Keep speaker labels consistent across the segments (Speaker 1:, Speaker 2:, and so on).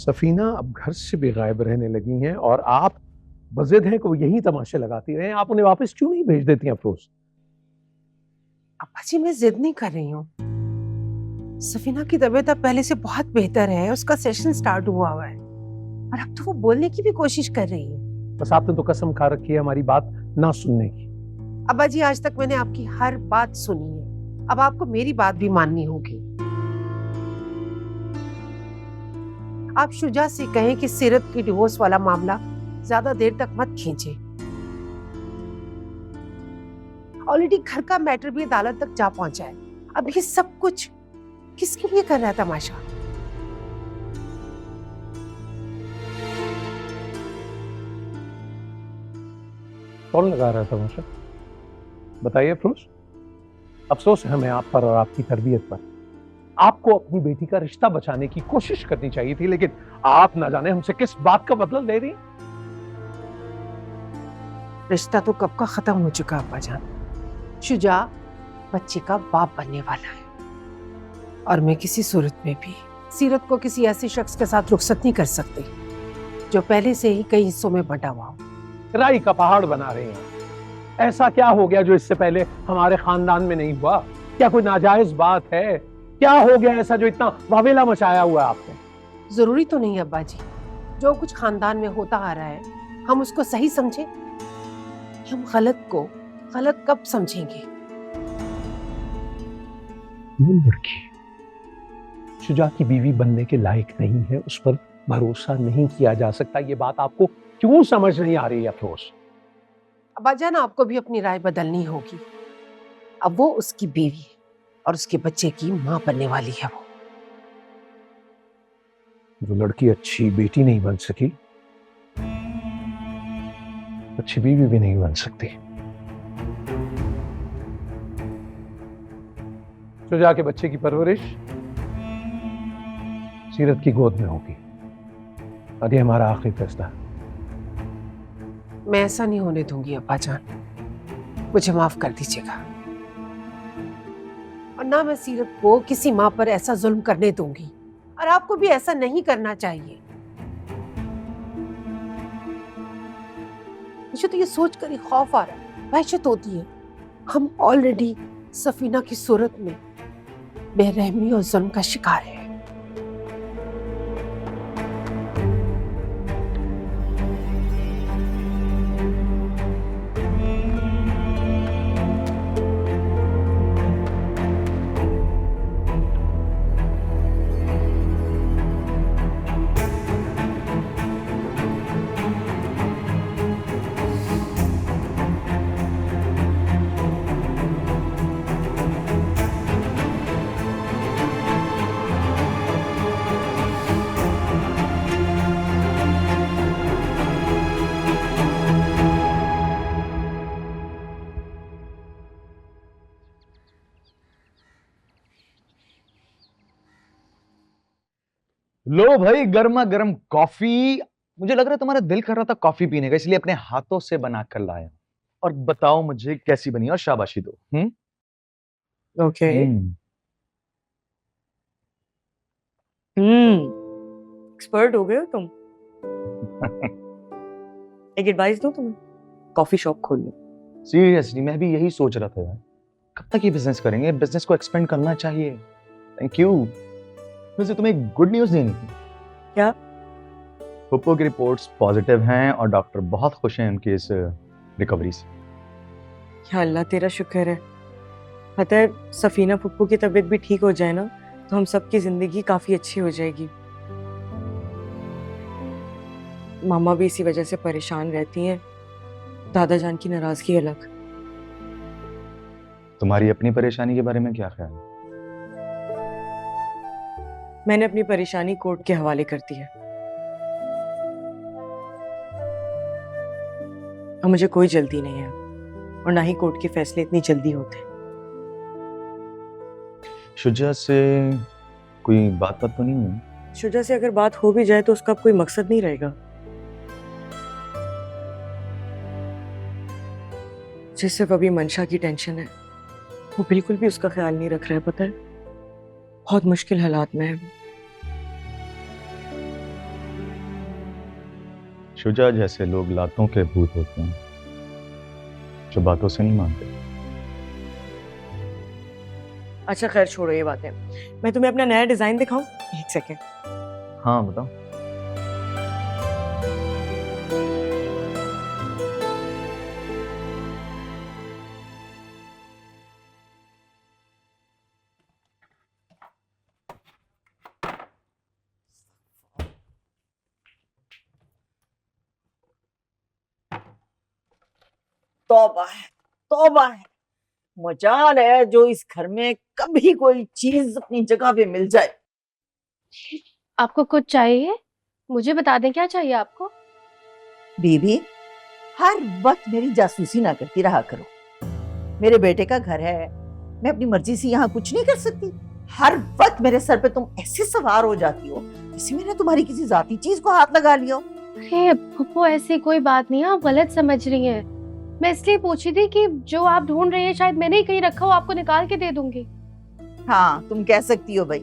Speaker 1: सफीना अब घर से भी गायब रहने लगी हैं और आप बज़िद हैं कि वो यही तमाशे लगाती रहे। आप उन्हें वापस क्यों नहीं भेज देती अफरोज?
Speaker 2: अब्बा जी मैं जिद नहीं कर रही हूँ। सफीना की तबीयत अब पहले से बहुत बेहतर है, उसका सेशन स्टार्ट हुआ है और अब तो वो बोलने की भी कोशिश कर रही है।
Speaker 1: बस आपने तो कसम खा रखी है हमारी बात ना सुनने की।
Speaker 2: अब्बा जी आज तक मैंने आपकी हर बात सुनी है, अब आपको मेरी बात भी माननी होगी। आप शुजा से कहें कि सीरत की डिवोर्स वाला मामला ज्यादा देर तक मत खींचे। ऑलरेडी घर का मैटर भी अदालत तक जा पहुंचा है। अब ये सब कुछ किसके लिए कर रहा है तमाशा?
Speaker 1: कौन लगा रहा है तमाशा? बताइए अफरोज। अफसोस है हमें आप पर और आपकी तरबियत पर। आपको अपनी बेटी का रिश्ता बचाने की कोशिश करनी चाहिए थी, लेकिन आप ना जाने हमसे किस बात का बदला ले रही।
Speaker 2: रिश्ता तो कब का खत्म हो चुका अब्बा जान। शुजा बच्चे का बाप बनने वाला है और मैं किसी सूरत में भी सीरत को किसी ऐसे शख्स के साथ रुखसत नहीं कर सकती जो पहले से ही कई हिस्सों में बंटा हुआ हो।
Speaker 1: राई का पहाड़ बना रहे हैं। ऐसा क्या हो गया जो इससे पहले हमारे खानदान में नहीं हुआ? क्या कोई नाजायज बात है? क्या हो गया ऐसा जो इतना वावेला मचाया हुआ है आपने?
Speaker 2: जरूरी तो नहीं अब्बा जी, जो कुछ खानदान में होता आ रहा है हम उसको सही समझे। हम गलत को गलत कब समझेंगे?
Speaker 1: लड़की शुजा की बीवी बनने के लायक नहीं है, उस पर भरोसा नहीं किया जा सकता। ये बात आपको क्यों समझ नहीं आ रही अफरोज?
Speaker 2: अब्बा जान आपको भी अपनी राय बदलनी होगी। अब वो उसकी बीवी है और उसके बच्चे की मां बनने वाली है। वो
Speaker 1: जो लड़की अच्छी बेटी नहीं बन सकी, अच्छी बीवी भी नहीं बन सकती। शुजा के बच्चे की परवरिश सीरत की गोद में होगी और ये हमारा आखिरी फैसला है।
Speaker 2: मैं ऐसा नहीं होने दूंगी अब्बा जान, मुझे माफ कर दीजिएगा। और ना मैं सीरत को किसी माँ पर ऐसा जुल्म करने दूंगी और आपको भी ऐसा नहीं करना चाहिए। मुझे तो ये सोचकर ही खौफ आ रहा है, वहशत होती है। हम ऑलरेडी सफीना की सूरत में बेरहमी और जुल्म का शिकार है।
Speaker 3: लो भाई, गर्मा गर्म कॉफी। मुझे लग रहा है तुम्हारा दिल कर रहा था कॉफी पीने का, इसलिए अपने हाथों से बना कर लाया। और बताओ मुझे कैसी बनी और शाबाशी दो।
Speaker 2: ओके।
Speaker 4: एक्सपर्ट हो गए हो तुम। एक एडवाइस दूं तुम्हें, कॉफी शॉप खोल लो।
Speaker 3: सीरियसली मैं भी यही सोच रहा था यार, कब तक ये बिजनेस करेंगे? बिजनेस को एक्सपेंड करना चाहिए। Thank you. वैसे तुम्हें एक गुड न्यूज देनी थी।
Speaker 4: क्या?
Speaker 3: फुप्पो की रिपोर्ट्स पॉजिटिव हैं और डॉक्टर बहुत खुश हैं उनकी इस रिकवरी से।
Speaker 4: या अल्लाह तेरा शुक्र है। पता है सफीना फुप्पो की तबीयत भी ठीक हो जाए ना तो हम सबकी जिंदगी काफी अच्छी हो जाएगी। मामा भी इसी वजह से परेशान रहती हैं, दादा जान की नाराजगी अलग।
Speaker 3: तुम्हारी अपनी परेशानी के बारे में क्या ख्याल है?
Speaker 4: मैंने अपनी परेशानी कोर्ट के हवाले कर दी है और मुझे कोई जल्दी नहीं है और ना ही कोर्ट के फैसले इतनी जल्दी होते।
Speaker 3: शुजा से कोई बात तो नहीं हुई?
Speaker 4: शुजा से अगर बात हो भी जाए तो उसका कोई मकसद नहीं रहेगा। मुझे सिर्फ अभी मंशा की टेंशन है, वो बिल्कुल भी उसका ख्याल नहीं रख रहा है। पता है बहुत मुश्किल हालात में है।
Speaker 3: शुजा जैसे लोग लातों के भूत होते हैं जो बातों से नहीं मानते।
Speaker 4: अच्छा खैर छोड़ो ये बातें, मैं तुम्हें अपना नया डिजाइन दिखाऊं? एक सेकेंड।
Speaker 3: हाँ बताओ।
Speaker 5: तौबा है, मजाल है जो इस घर में कभी कोई चीज अपनी जगह पे मिल जाए।
Speaker 6: आपको कुछ चाहिए? मुझे बता दें क्या चाहिए आपको।
Speaker 5: बीबी, हर वक्त मेरी जासूसी ना करती रहा करो। मेरे बेटे का घर है, मैं अपनी मर्जी से यहाँ कुछ नहीं कर सकती। हर वक्त मेरे सर पे तुम ऐसे सवार हो जाती हो जैसे मैंने तुम्हारी किसी जाती चीज को हाथ लगा लिया हो।
Speaker 6: अरे फुप्पो ऐसी कोई बात नहीं है, आप गलत समझ रही हैं। मैं इसलिए पूछी थी कि जो आप ढूंढ रही हैं शायद मैंने ही कहीं रखा हो, आपको निकाल के दे दूंगी।
Speaker 5: हाँ तुम कह सकती हो भाई,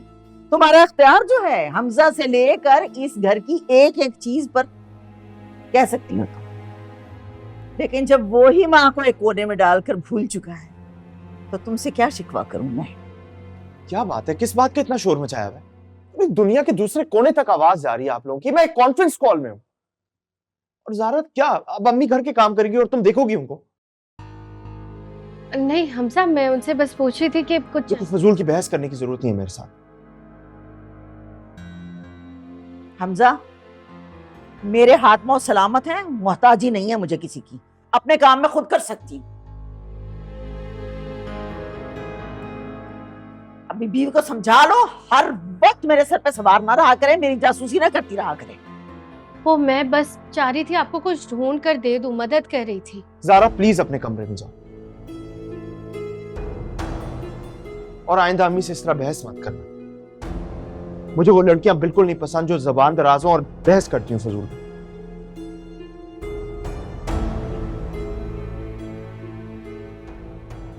Speaker 5: तुम्हारा इख्तियार जो है हमजा से लेकर इस घर की एक एक चीज पर कह सकती हो तुम। लेकिन जब वो ही माँ को एक कोने में डालकर भूल चुका है तो तुमसे क्या शिकवा करूं मैं।
Speaker 7: क्या बात है, किस बात का इतना शोर मचाया हुआ है? पूरी दुनिया के दूसरे कोने तक आवाज जा रही है आप लोगों की। मैं एक कॉन्फ्रेंस कॉल में हूँ। और ज़ारा क्या अब अम्मी घर के काम करेगी और तुम देखोगी उनको?
Speaker 6: नहीं हमजा, मैं उनसे बस पूछ रही थी कि कुछ
Speaker 7: देखो फजूल की बहस करने की जरूरत नहीं है मेरे साथ।
Speaker 5: हमजा, मेरे हाथ में सलामत है, मोहताजी नहीं है मुझे किसी की। अपने काम में खुद कर सकती हूँ। अपनी बीवी को समझा लो, हर वक्त मेरे सर पे सवार ना रहा करे, मेरी जासूसी ना करती रहा करे।
Speaker 6: वो मैं बस चाह रही थी आपको कुछ ढूंढ कर दे दूं, मदद कर रही थी।
Speaker 7: ज़ारा प्लीज अपने कमरे में जाओ और आइंदा अम्मी से इस तरह बहस मत करना। मुझे वो लड़कियां बिल्कुल नहीं पसंद जो जबान दराज हों और बहस करती हूँ फजूल।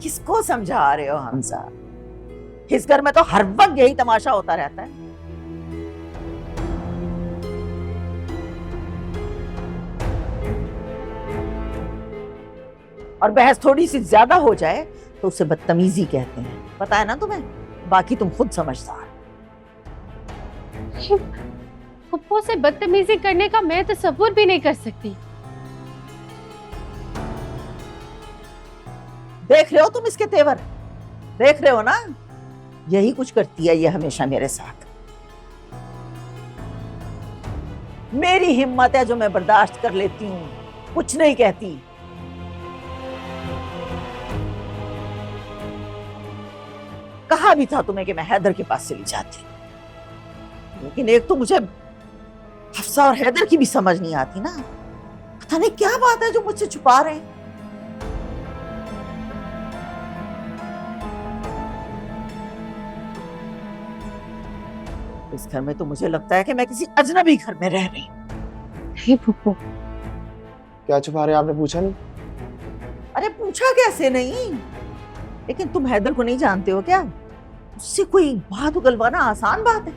Speaker 5: किसको समझा रहे हो हमजा? इस घर में तो हर वक्त यही तमाशा होता रहता है। और बहस थोड़ी सी ज्यादा हो जाए तो उसे बदतमीजी कहते हैं, पता है ना तुम्हें? बाकी तुम खुद समझदार।
Speaker 6: फुप्पो से बदतमीजी करने का मैं तसव्वुर भी नहीं कर सकती।
Speaker 5: देख रहे हो तुम इसके तेवर? देख रहे हो ना, यही कुछ करती है ये हमेशा मेरे साथ। मेरी हिम्मत है जो मैं बर्दाश्त कर लेती हूँ, कुछ नहीं कहती। कहा भी था तुम्हें कि मैं हैदर के पास चली जाती, लेकिन एक तो मुझे हफ्सा और हैदर की भी समझ नहीं आती ना। पता नहीं क्या बात है जो मुझसे छुपा रहे हैं। इस घर में तो मुझे लगता है कि मैं किसी अजनबी घर में रह रही हूँ।
Speaker 6: नहीं फुप्पो,
Speaker 7: क्या छुपा रहे आपने पूछा नहीं?
Speaker 5: अरे पूछा कैसे नहीं, लेकिन तुम हैदर को नहीं जानते हो क्या? उससे कोई बात उगलवाना आसान बात है?